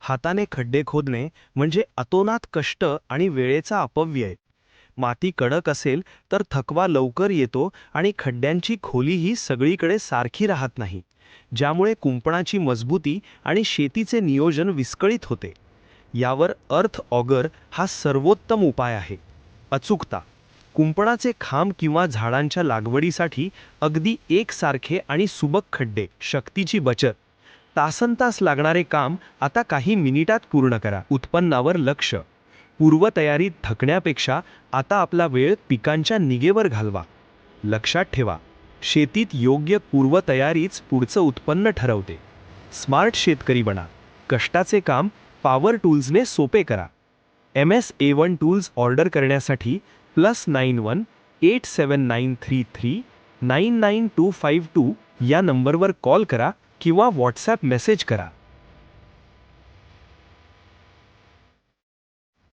हाताने खड्डे खोदणे म्हणजे अतोनात कष्ट आणि वेळेचा अपव्यय. माती कडक असेल तर थकवा लवकर येतो आणि खड्ड्यांची खोलीही सगळीकडे सारखी राहत नाही, ज्यामुळे कुंपणाची मजबूती आणि शेतीचे नियोजन विस्कळीत होते. यावर अर्थ ऑगर हा सर्वोत्तम उपाय आहे. अचूकता. कुंपणाचे खांब किंवा झाडांच्या लागवडीसाठी अगदी एकसारखे आणि सुबक खड्डे. शक्तीची बचत. तासनतास लागणारे काम आता काही मिनिटात पूर्ण करा. उत्पन्नावर लक्ष. पूर्वतयारीत थकण्यापेक्षा आता आपला वेळ पिकांच्या निगेवर घालवा. लक्षात ठेवा, शेतीत योग्य पूर्वतयारीच पुढचं उत्पन्न ठरवते. स्मार्ट शेतकरी बना. कष्टाचे काम पॉवर टूल्सने सोपे करा. MS-A1 टूल्स ऑर्डर करण्यासाठी +91 8793399252 या नंबरवर कॉल करा किंवा व्हॉट्सॲप मेसेज करा.